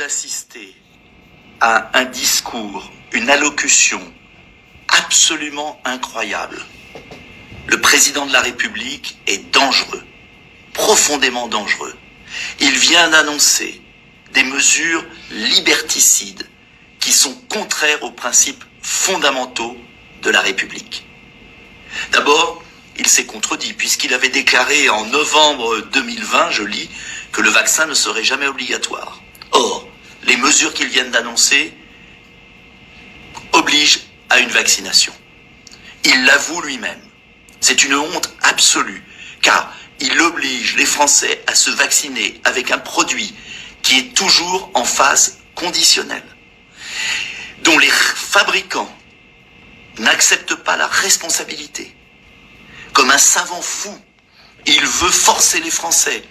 d'assister à un discours, une allocution absolument incroyable. Le président de la République est dangereux, profondément dangereux. Il vient d'annoncer des mesures liberticides qui sont contraires aux principes fondamentaux de la République. D'abord, il s'est contredit puisqu'il avait déclaré en novembre 2020, je lis, que le vaccin ne serait jamais obligatoire. Or, les mesures qu'il vient d'annoncer obligent à une vaccination. Il l'avoue lui-même. C'est une honte absolue, car il oblige les Français à se vacciner avec un produit qui est toujours en phase conditionnelle, dont les fabricants n'acceptent pas la responsabilité. Comme un savant fou, il veut forcer les Français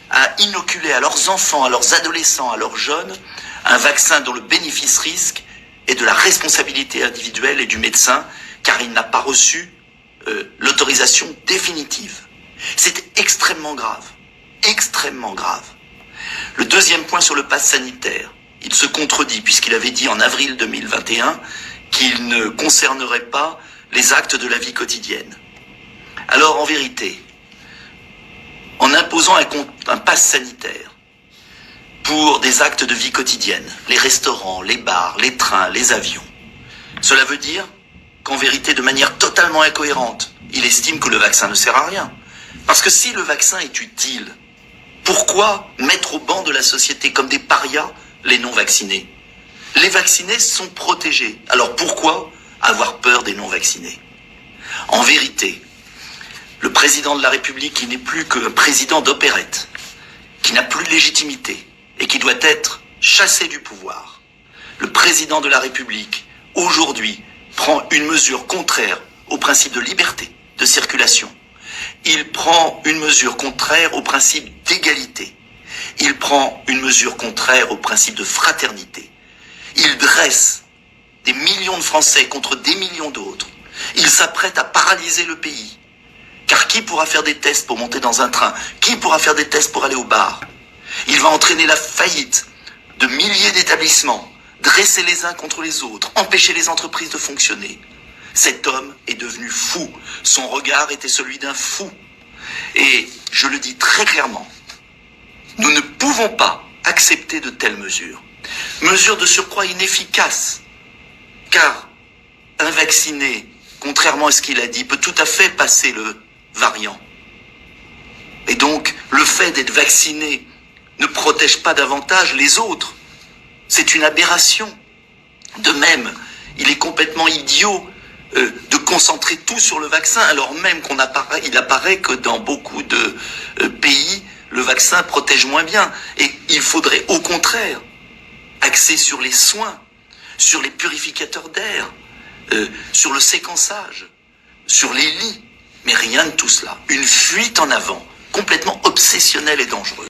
à inoculer à leurs enfants, à leurs adolescents, à leurs jeunes, un vaccin dont le bénéfice-risque est de la responsabilité individuelle et du médecin, car il n'a pas reçu l'autorisation définitive. C'est extrêmement grave, extrêmement grave. Le deuxième point sur le pass sanitaire, il se contredit puisqu'il avait dit en avril 2021 qu'il ne concernerait pas les actes de la vie quotidienne. Alors en vérité, en imposant un pass sanitaire pour des actes de vie quotidienne, les restaurants, les bars, les trains, les avions, cela veut dire qu'en vérité, de manière totalement incohérente, il estime que le vaccin ne sert à rien. Parce que si le vaccin est utile, pourquoi mettre au banc de la société comme des parias les non-vaccinés? Les vaccinés sont protégés. Alors pourquoi avoir peur des non-vaccinés? En vérité, le président de la République, qui n'est plus qu'un président d'opérette, qui n'a plus de légitimité et qui doit être chassé du pouvoir, le président de la République, aujourd'hui, prend une mesure contraire au principe de liberté de circulation. Il prend une mesure contraire au principe d'égalité. Il prend une mesure contraire au principe de fraternité. Il dresse des millions de Français contre des millions d'autres. Il s'apprête à paralyser le pays. Car qui pourra faire des tests pour monter dans un train? Qui pourra faire des tests pour aller au bar? Il va entraîner la faillite de milliers d'établissements, dresser les uns contre les autres, empêcher les entreprises de fonctionner. Cet homme est devenu fou. Son regard était celui d'un fou. Et je le dis très clairement, nous ne pouvons pas accepter de telles mesures. Mesures de surcroît inefficaces. Car un vacciné, contrairement à ce qu'il a dit, peut tout à fait passer le variant. Et donc, le fait d'être vacciné ne protège pas davantage les autres. C'est une aberration. De même, il est complètement idiot de concentrer tout sur le vaccin, alors même il apparaît que dans beaucoup de pays, le vaccin protège moins bien. Et il faudrait au contraire axer sur les soins, sur les purificateurs d'air, sur le séquençage, sur les lits. Mais rien de tout cela. Une fuite en avant, complètement obsessionnelle et dangereuse.